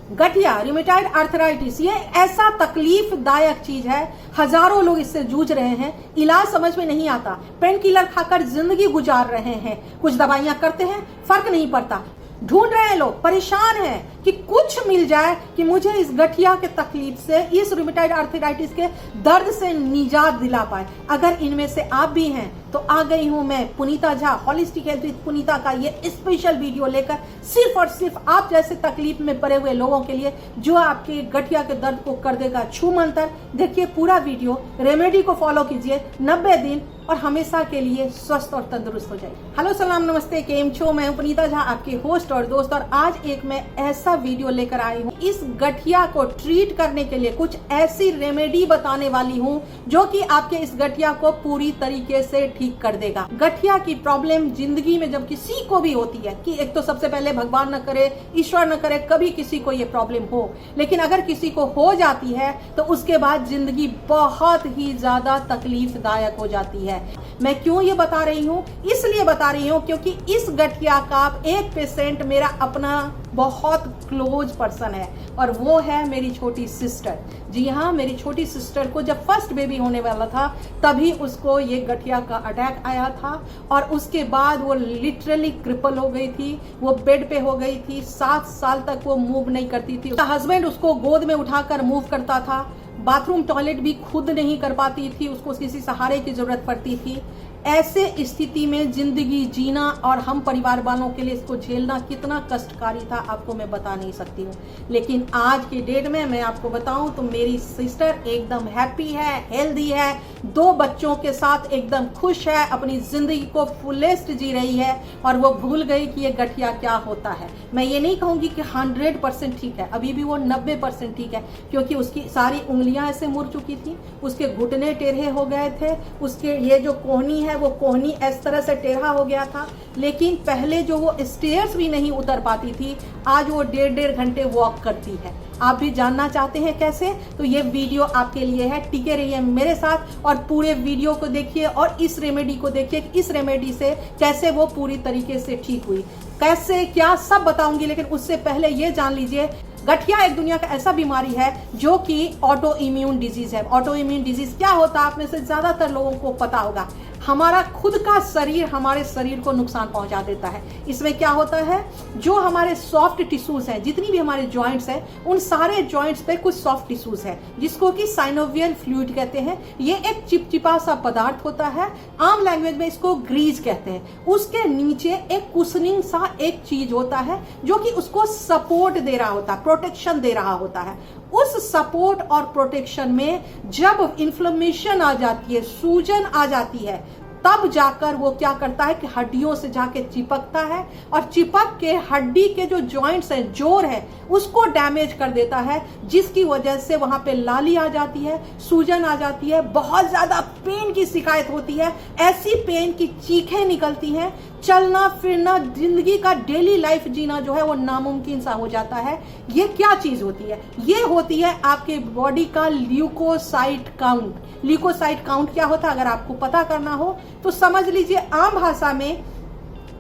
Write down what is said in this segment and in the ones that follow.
गठिया, rheumatoid arthritis, ये ऐसा तकलीफदायक चीज है, हजारों लोग इससे जूझ रहे हैं, इलाज समझ में नहीं आता, पेन किलर खाकर जिंदगी गुजार रहे हैं, कुछ दवाइयां करते हैं, फर्क नहीं पड़ता, ढूंढ रहे हैं लोग, परेशान हैं कि कुछ मिल जाए कि मुझे इस गठिया के तकलीफ से, इस रूमेटॉइड आर्थराइटिस के दर्द से निजात दिला पाए। अगर इनमें से आप भी हैं तो आ गई हूं मैं पुनीता झा, होलिस्टिक हेल्थ विद पुनीता का ये स्पेशल वीडियो लेकर, सिर्फ और सिर्फ आप जैसे तकलीफ में पड़े हुए लोगों के लिए, जो आपके गठिया के दर्द को कर देगा छू मंतर। देखिए पूरा वीडियो, रेमेडी को फॉलो कीजिए 90 दिन और हमेशा के लिए स्वस्थ और तंदुरुस्त हो जाए। हेलो सलाम नमस्ते, केम छो, मैं हूं पुनीता झा, आपकी होस्ट और दोस्त, और आज एक मैं ऐसा वीडियो लेकर आई हूं, इस गठिया को ट्रीट करने के लिए कुछ ऐसी रेमेडी बताने वाली हूं जो कि आपके इस गठिया को पूरी तरीके से ठीक कर देगा। गठिया की प्रॉब्लम जिंदगी में जब किसी को भी होती है, कि एक तो सबसे पहले भगवान न करे, ईश्वर न करे कभी किसी को ये प्रॉब्लम हो, लेकिन अगर किसी को हो जाती है तो उसके बाद जिंदगी बहुत ही ज्यादा तकलीफदायक हो जाती है। मैं क्यों ये बता रही हूँ? इसलिए बता रही हूँ क्योंकि इस गठिया का एक पेशेंट मेरा अपना बहुत क्लोज पर्सन है, और वो है मेरी छोटी सिस्टर। जी हाँ, मेरी छोटी सिस्टर को जब फर्स्ट बेबी होने वाला था तभी उसको ये गठिया का अटैक आया था, और उसके बाद वो लिटरली क्रिपल हो गई थी, वो बेड पे हो गई थी, 7 साल तक वो मूव नहीं करती थी। उसका हस्बैंड उसको गोद में उठाकर मूव करता था, बाथरूम टॉयलेट भी खुद नहीं कर पाती थी, उसको किसी सहारे की जरूरत पड़ती थी। ऐसे स्थिति में जिंदगी जीना और हम परिवार वालों के लिए इसको झेलना कितना कष्टकारी था आपको मैं बता नहीं सकती हूँ। लेकिन आज के डेट में मैं आपको बताऊं तो मेरी सिस्टर एकदम हैप्पी है, हेल्दी है, 2 बच्चों के साथ एकदम खुश है, अपनी जिंदगी को फुलेस्ट जी रही है, और वो भूल गई कि ये गठिया क्या होता है। मैं ये नहीं कहूंगी कि 100% ठीक है, अभी भी वो 90% ठीक है, क्योंकि उसकी सारी उंगलियां ऐसे मुड़ चुकी थी, उसके घुटने टेढ़े हो गए थे, उसके ये जो कोहनी है वो कोहनी इस तरह से टेढ़ा हो गया था। लेकिन पहले जो वो स्टेयर्स भी नहीं उतर पाती थी, आज वो 1.5 घंटे वॉक करती है। आप भी जानना चाहते हैं कैसे? तो ये वीडियो आपके लिए है, टिके रहिए मेरे साथ और पूरे वीडियो को देखिए और इस रेमेडी को देखिए, इस रेमेडी से कैसे वो पूरी तरीके से ठीक हुई, कैसे क्या सब बताऊंगी। लेकिन उससे पहले ये जान लीजिए, गठिया एक दुनिया का ऐसा बीमारी है जो कि ऑटो इम्यून डिजीज है। ऑटो इम्यून डिजीज क्या होता है आप में से ज्यादातर लोगों को पता होगा, हमारा खुद का शरीर हमारे शरीर को नुकसान पहुंचा देता है। इसमें क्या होता है, जो हमारे सॉफ्ट टिश्यूज हैं, जितनी भी हमारे जॉइंट्स हैं, उन सारे जॉइंट्स पे कुछ सॉफ्ट टिश्यूज है जिसको कि साइनोवियल फ्लूइड कहते हैं। ये एक चिपचिपा सा पदार्थ होता है, आम लैंग्वेज में इसको ग्रीज कहते हैं। उसके नीचे एक कुशनिंग सा एक चीज होता है जो कि उसको सपोर्ट दे रहा होता है, प्रोटेक्शन दे रहा होता है। उस सपोर्ट और प्रोटेक्शन में जब इन्फ्लेमेशन आ जाती है, सूजन आ जाती है, तब जाकर वो क्या करता है कि हड्डियों से जाके चिपकता है, और चिपक के हड्डी के जो जॉइंट्स हैं, जोड़ है, उसको डैमेज कर देता है, जिसकी वजह से वहां पे लाली आ जाती है, सूजन आ जाती है, बहुत ज्यादा पेन की शिकायत होती है, ऐसी पेन की चीखें निकलती हैं, चलना फिरना, जिंदगी का डेली लाइफ जीना जो है वो नामुमकिन सा हो जाता है। ये क्या चीज होती है? ये होती है आपके बॉडी का ल्यूकोसाइट काउंट। ल्यूकोसाइट काउंट क्या होता है अगर आपको पता करना हो तो समझ लीजिए, आम भाषा में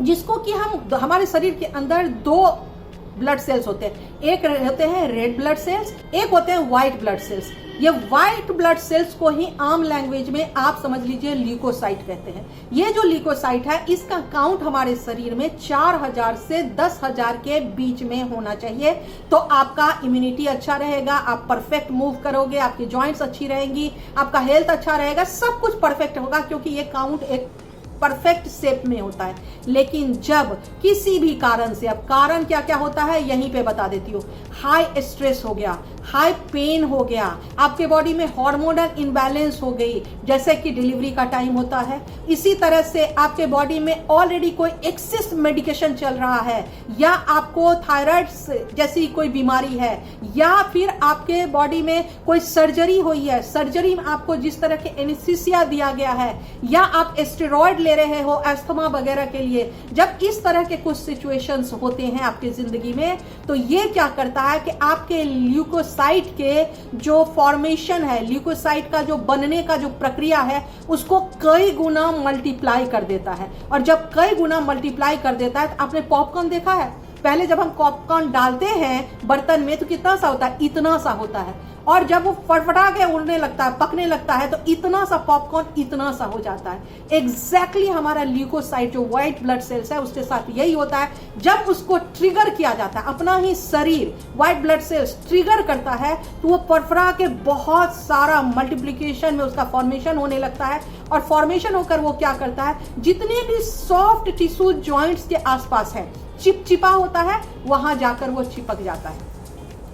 जिसको कि हम हमारे शरीर के अंदर 2 ब्लड सेल्स होते हैं, एक होते हैं रेड ब्लड सेल्स, एक होते हैं व्हाइट ब्लड सेल्स। ये व्हाइट ब्लड सेल्स को ही आम लैंग्वेज में आप समझ लीजिए ल्यूकोसाइट कहते हैं। ये जो ल्यूकोसाइट है, इसका काउंट हमारे शरीर में 4000 से 10,000 के बीच में होना चाहिए, तो आपका इम्यूनिटी अच्छा रहेगा, आप परफेक्ट मूव करोगे, आपकी जॉइंट्स अच्छी रहेंगी, आपका हेल्थ अच्छा रहेगा, सब कुछ परफेक्ट होगा, क्योंकि ये काउंट एक परफेक्ट शेप में होता है। लेकिन जब किसी भी कारण से, अब कारण क्या क्या होता है यहीं पे बता देती हूँ, हाई स्ट्रेस हो गया, हाई पेन हो गया, आपके बॉडी में हार्मोनल इनबैलेंस हो गई, जैसे कि डिलीवरी का टाइम होता है, इसी तरह से आपके बॉडी में ऑलरेडी कोई एक्सेस मेडिकेशन चल रहा है, या आपको थायराइड जैसी कोई बीमारी है, या फिर आपके बॉडी में कोई सर्जरी हुई है, सर्जरी में आपको जिस तरह के एनेस्थीसिया दिया गया है, या आप स्टेरॉइड ले रहे हो अस्थमा वगैरह के लिए, जब इस तरह के कुछ सिचुएशंस होते हैं आपकी जिंदगी में, तो ये क्या करता है कि आपके ल्यूकोसाइट के जो फॉर्मेशन है, ल्यूकोसाइट का जो बनने का जो प्रक्रिया है, उसको कई गुना मल्टीप्लाई कर देता है। और जब कई गुना मल्टीप्लाई कर देता है, तो आपने पॉपकॉर्न देखा है, पहले जब हम पॉपकॉर्न डालते हैं बर्तन में तो कितना सा होता है, इतना सा होता है, और जब वो फटफटा के उड़ने लगता है, पकने लगता है, तो इतना सा पॉपकॉर्न इतना सा हो जाता है। एग्जैक्टली हमारा ल्यूकोसाइट जो व्हाइट ब्लड सेल्स है उसके साथ यही होता है। जब उसको ट्रिगर किया जाता है, अपना ही शरीर व्हाइट ब्लड सेल्स ट्रिगर करता है, तो वो फटफटा के बहुत सारा मल्टीप्लीकेशन में उसका फॉर्मेशन होने लगता है, और फॉर्मेशन होकर वो क्या करता है, जितने भी सॉफ्ट टिश्यू जॉइंट्स के आसपास है, चिपचिपा होता है, वहां जाकर वो चिपक जाता है,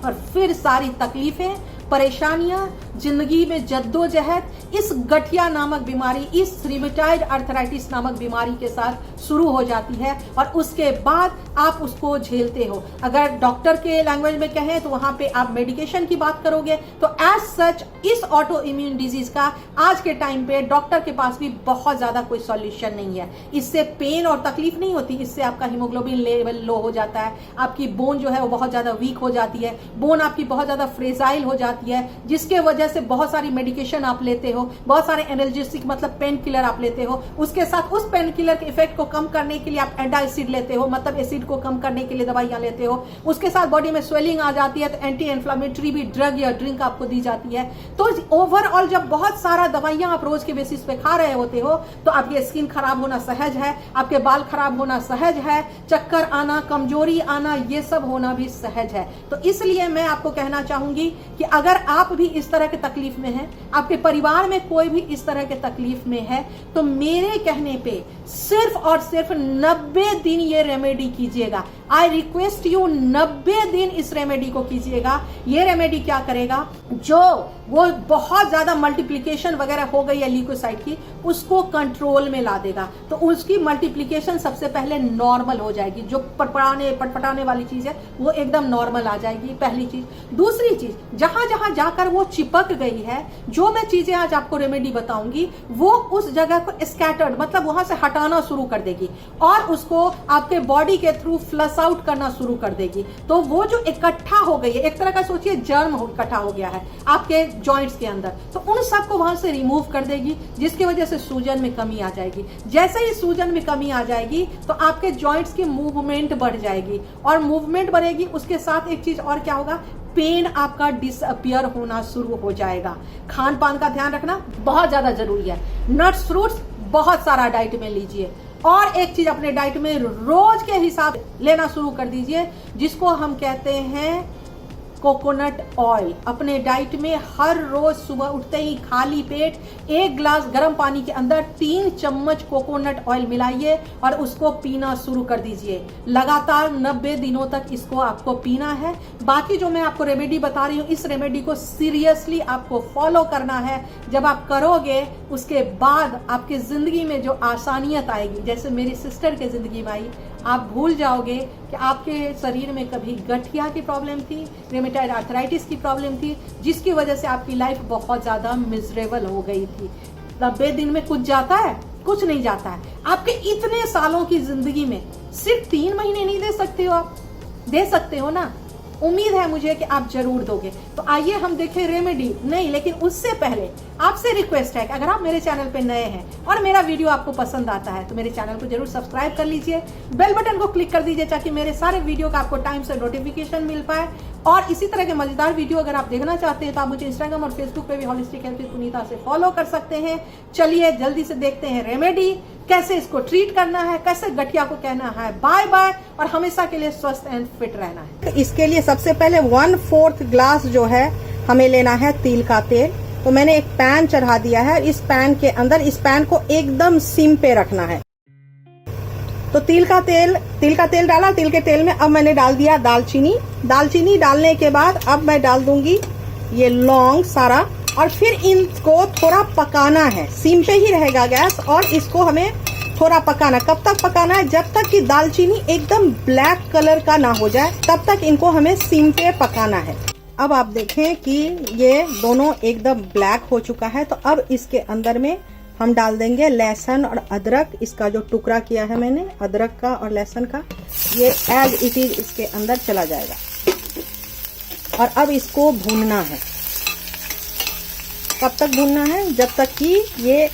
और फिर सारी तकलीफें, परेशानियां, जिंदगी में जद्दोजहद इस गठिया नामक बीमारी, इस रिमेटॉइड आर्थराइटिस नामक बीमारी के साथ शुरू हो जाती है, और उसके बाद आप उसको झेलते हो। अगर डॉक्टर के लैंग्वेज में कहें तो वहां पे आप मेडिकेशन की बात करोगे। तो एज सच इस ऑटो इम्यून डिजीज का आज के टाइम पे डॉक्टर के पास भी बहुत ज्यादा कोई सॉल्यूशन नहीं है। इससे पेन और तकलीफ नहीं होती, इससे आपका हीमोग्लोबिन लेवल लो हो जाता है, आपकी बोन जो है वो बहुत ज्यादा वीक हो जाती है, बोन आपकी बहुत ज्यादा फ्रेजाइल हो जाती है, जिसके वजह से बहुत सारी मेडिकेशन आप लेते हो, बहुत सारे एनाल्जेसिक मतलब पेन किलर आप लेते हो, उसके साथ उस पेन किलर के इफेक्ट को कम करने के लिए आप एंटासिड लेते हो, मतलब एसिड को कम करने के लिए दवाइयां लेते हो, उसके साथ बॉडी में स्वेलिंग आ जाती है तो एंटी इन्फ्लामेटरी भी ड्रग या ड्रिंक आपको दी जाती है। तो ओवरऑल जब बहुत सारा दवाइयां आप रोज के बेसिस पे खा रहे होते हो तो आपकी स्किन खराब होना सहज है, आपके बाल खराब होना सहज है, चक्कर आना, कमजोरी आना, ये सब होना भी सहज है। तो इसलिए मैं आपको कहना चाहूंगी कि अगर आप भी इस तरह के तकलीफ में हैं, आपके परिवार में कोई भी इस तरह के तकलीफ में है, तो मेरे कहने पे सिर्फ और सिर्फ 90 दिन ये रेमेडी कीजिएगा। आई रिक्वेस्ट यू 90 दिन इस रेमेडी को कीजिएगा। ये रेमेडी क्या करेगा, जो वो बहुत ज्यादा मल्टीप्लिकेशन वगैरह हो गई है ल्यूकोसाइट की, उसको कंट्रोल में ला देगा। तो उसकी मल्टीप्लिकेशन सबसे पहले नॉर्मल हो जाएगी, जो पटपटाने वाली चीज है वो एकदम नॉर्मल आ जाएगी, पहली चीज। दूसरी चीज, जहां जहां जाकर वो चिपक गई है, जो मैं चीजें आज आपको रेमेडी बताऊंगी, वो उस जगह को स्कैटर्ड मतलब वहां से हटाना शुरू कर देगी और उसको आपके बॉडी के थ्रू फ्लश आउट करना शुरू कर देगी। तो वो जो इकट्ठा हो गई है, एक तरह का सोचिए जर्म इकट्ठा हो गया है आपके जॉइंट्स के अंदर, तो उन सबको वहां से रिमूव कर देगी, जिसकी वजह से सूजन में कमी आ जाएगी। जैसे ही सूजन में कमी आ जाएगी तो आपके जॉइंट्स की मूवमेंट बढ़ जाएगी, और मूवमेंट बढ़ेगी, उसके साथ एक चीज और क्या होगा, पेन आपका डिसअपियर होना शुरू हो जाएगा। खान पान का ध्यान रखना बहुत ज्यादा जरूरी है। नट्स फ्रूट्स बहुत सारा डाइट में लीजिए, और एक चीज अपने डाइट में रोज के हिसाब लेना शुरू कर दीजिए, जिसको हम कहते हैं कोकोनट ऑयल। अपने डाइट में हर रोज सुबह उठते ही खाली पेट 1 गिलास गर्म पानी के अंदर 3 चम्मच कोकोनट ऑयल मिलाइए और उसको पीना शुरू कर दीजिए। लगातार 90 दिनों तक इसको आपको पीना है। बाकी जो मैं आपको रेमेडी बता रही हूँ, इस रेमेडी को सीरियसली आपको फॉलो करना है। जब आप करोगे उसके बाद आपकी जिंदगी में जो आसानियत आएगी, जैसे मेरी सिस्टर के जिंदगी में आई, आप भूल जाओगे कि आपके शरीर में कभी गठिया की प्रॉब्लम थी, रिमेटॉइड आर्थराइटिस की प्रॉब्लम थी, जिसकी वजह से आपकी लाइफ बहुत ज्यादा मिजरेबल हो गई थी। 90 दिन में कुछ जाता है? कुछ नहीं जाता है। आपके इतने सालों की जिंदगी में सिर्फ 3 महीने नहीं दे सकते हो आप? दे सकते हो ना। उम्मीद है मुझे कि आप जरूर दोगे। तो आइए हम देखें रेमेडी। नहीं, लेकिन उससे पहले आपसे रिक्वेस्ट है कि अगर आप मेरे चैनल पे नए हैं और मेरा वीडियो आपको पसंद आता है तो मेरे चैनल को जरूर सब्सक्राइब कर लीजिए, बेल बटन को क्लिक कर दीजिए ताकि मेरे सारे वीडियो का आपको टाइम से नोटिफिकेशन मिल पाए। और इसी तरह के मजेदार वीडियो अगर आप देखना चाहते हैं तो आप मुझे इंस्टाग्राम और फेसबुक पे भी होलिस्टिक हेल्थ विद पुनीता से फॉलो कर सकते हैं। चलिए जल्दी से देखते हैं रेमेडी, कैसे इसको ट्रीट करना है, कैसे गठिया को कहना है बाय बाय और हमेशा के लिए स्वस्थ एंड फिट रहना है। तो इसके लिए सबसे पहले 1/4 ग्लास जो है हमें लेना है तिल का तेल। तो मैंने एक पैन चढ़ा दिया है। इस पैन के अंदर इस पैन को एकदम सिम पे रखना है। तो तिल का तेल डाला। तिल के तेल में अब मैंने डाल दिया दालचीनी डालने के बाद अब मैं डाल दूंगी ये लौंग सारा, और फिर इनको थोड़ा पकाना है। सिम पे ही रहेगा गैस और इसको हमें थोड़ा पकाना। कब तक पकाना है? जब तक कि दालचीनी एकदम ब्लैक कलर का ना हो जाए, तब तक इनको हमें सिम पे पकाना है। अब आप देखें कि ये दोनों एकदम ब्लैक हो चुका है। तो अब इसके अंदर में हम डाल देंगे लहसुन और अदरक। इसका जो टुकड़ा किया है मैंने अदरक का और लहसुन का, ये एज इट इज इसके अंदर चला जाएगा। और अब इसको भूनना है। कब तक भूनना है? जब तक कि ये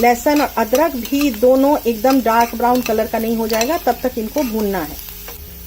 लहसुन और अदरक भी दोनों एकदम डार्क ब्राउन कलर का नहीं हो जाएगा, तब तक इनको भूनना है।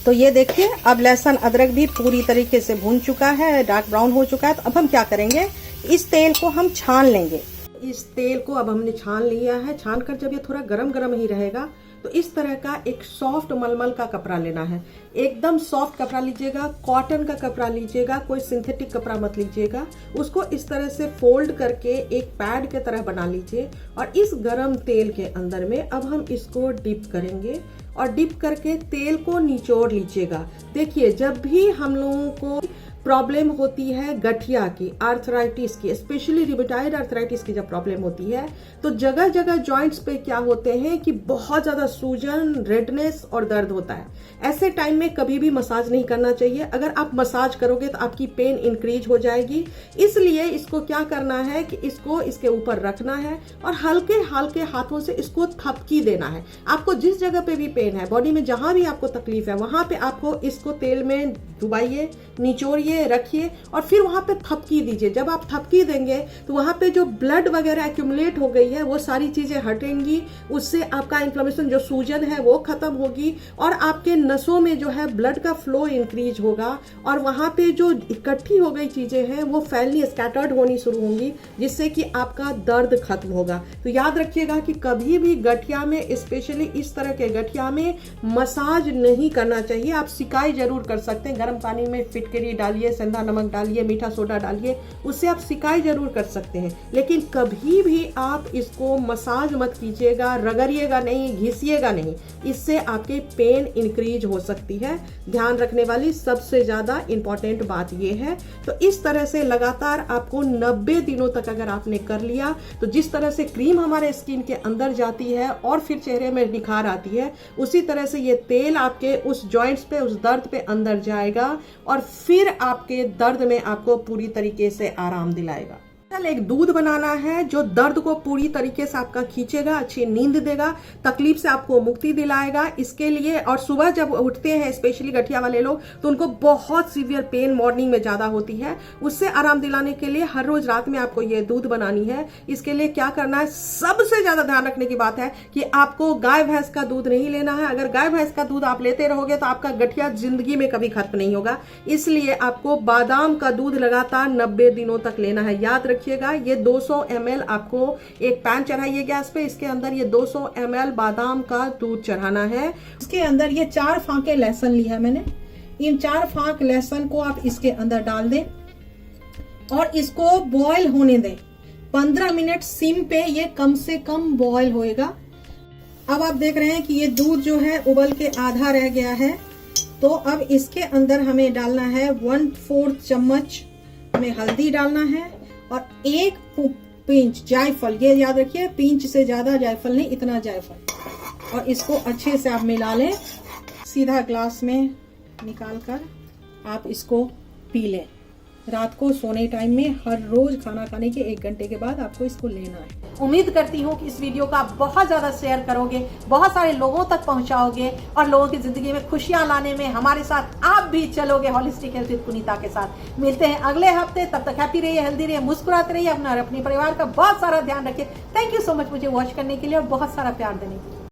तो ये देखिए अब लहसुन अदरक भी पूरी तरीके से भून चुका है, डार्क ब्राउन हो चुका है। तो अब हम क्या करेंगे, इस तेल को हम छान लेंगे। इस तेल को अब हमने छान लिया है। छान कर जब ये थोड़ा गरम गरम ही रहेगा तो इस तरह का एक सॉफ्ट मलमल का कपड़ा लेना है। एकदम सॉफ्ट कपड़ा लीजिएगा, कॉटन का कपड़ा लीजिएगा, कोई सिंथेटिक कपड़ा मत लीजिएगा। उसको इस तरह से फोल्ड करके एक पैड के तरह बना लीजिए और इस गरम तेल के अंदर में अब हम इसको डिप करेंगे और डिप करके तेल को निचोड़ लीजिएगा। देखिए, जब भी हम लोगों को प्रॉब्लम होती है गठिया की, आर्थराइटिस की, स्पेशली रिमेटॉइड आर्थराइटिस की जब प्रॉब्लम होती है तो जगह जगह जॉइंट्स पे क्या होते हैं कि बहुत ज्यादा सूजन, रेडनेस और दर्द होता है। ऐसे टाइम में कभी भी मसाज नहीं करना चाहिए। अगर आप मसाज करोगे तो आपकी पेन इंक्रीज हो जाएगी। इसलिए इसको क्या करना है कि इसको इसके ऊपर रखना है और हल्के हल्के हाथों से इसको थपकी देना है। आपको जिस जगह पे भी पेन है, बॉडी में जहां भी आपको तकलीफ है, वहां पे आपको इसको तेल में डुबाइए, निचोड़िए, रखिए और फिर वहां पे थपकी दीजिए। जब आप थपकी देंगे तो वहां पे जो ब्लड वगैरह एक्यूमुलेट हो गई है वो सारी चीजें हटेंगी। उससे आपका इन्फ्लेमेशन, जो सूजन है, वो खत्म होगी और आपके नसों में जो है ब्लड का फ्लो इंक्रीज होगा और वहां पे जो इकट्ठी हो गई चीजें हैं वो फैलनी, स्कैटर्ड होनी शुरू होंगी, जिससे कि आपका दर्द खत्म होगा। तो याद रखिएगा कि कभी भी गठिया में, स्पेशली इस तरह के गठिया में, मसाज नहीं करना चाहिए। आप सिकाई जरूर कर सकते हैं। गर्म पानी में फिटकरी डालिए, सेंधा नमक डालिए, मीठा सोडा डालिए, उससे आप सिकाई जरूर कर सकते हैं। लेकिन कभी भी आप इसको मसाज मत कीजिएगा, रगड़िएगा नहीं, घिसिएगा नहीं। इससे आपके पेन इंक्रीज हो सकती है। ध्यान रखने वाली सबसे ज्यादा इंपॉर्टेंट बात यह है। तो इस तरह से लगातार आपको 90 दिनों तक अगर आपने कर लिया तो जिस तरह से क्रीम हमारे स्किन के अंदर जाती है और फिर चेहरे में निखार आती है, उसी तरह से ये तेल आपके उस जॉइंट्स पे, उस दर्द पे अंदर जाएगा और फिर आपके दर्द में आपको पूरी तरीके से आराम दिलाएगा। एक दूध बनाना है जो दर्द को पूरी तरीके से आपका खींचेगा, अच्छी नींद देगा, तकलीफ से आपको मुक्ति दिलाएगा। इसके लिए, और सुबह जब उठते हैं स्पेशली गठिया वाले लोग तो उनको बहुत सीवियर पेन मॉर्निंग में ज्यादा होती है, उससे आराम दिलाने के लिए हर रोज रात में आपको ये दूध बनानी है। इसके लिए क्या करना है, सबसे ज्यादा ध्यान रखने की बात है कि आपको गाय भैंस का दूध नहीं लेना है। अगर गाय भैंस का दूध आप लेते रहोगे तो आपका गठिया जिंदगी में कभी खत्म नहीं होगा। इसलिए आपको बादाम का दूध लगातार 90 दिनों तक लेना है। याद रखिएगा, ये 200 ml आपको एक पैन चढ़ाइए गैस पे, इसके अंदर ये 200 ml बादाम का दूध चढ़ाना है। इसके अंदर ये 4 फांके लहसुन लिया है मैंने। इन 4 फांक लहसुन को आप इसके अंदर डाल दें और इसको बॉईल होने दें। 15 मिनट सिम पे ये कम से कम बॉईल होएगा। अब आप देख रहे हैं कि ये दूध जो है उबल के आधा रह गया है। तो अब इसके अंदर हमें डालना है 1/4 चम्मच में हल्दी डालना है और 1 पिंच जायफल। ये याद रखिए, पिंच से ज्यादा जायफल नहीं, इतना जायफल। और इसको अच्छे से आप मिला लें। सीधा ग्लास में निकाल कर आप इसको पी लें। रात को सोने टाइम में हर रोज खाना खाने के 1 घंटे के बाद आपको इसको लेना है। उम्मीद करती हूँ कि इस वीडियो को आप बहुत ज्यादा शेयर करोगे, बहुत सारे लोगों तक पहुंचाओगे और लोगों की जिंदगी में खुशियां लाने में हमारे साथ आप भी चलोगे होलिस्टिक हेल्थ विद पुनीता के साथ। मिलते हैं अगले हफ्ते, तब तक हैप्पी रहिए, हेल्दी रहिए, मुस्कुराते रहिए, अपना और अपने परिवार का बहुत सारा ध्यान रखिए। थैंक यू सो मच मुझे वॉच करने के लिए और बहुत सारा प्यार देने के लिए।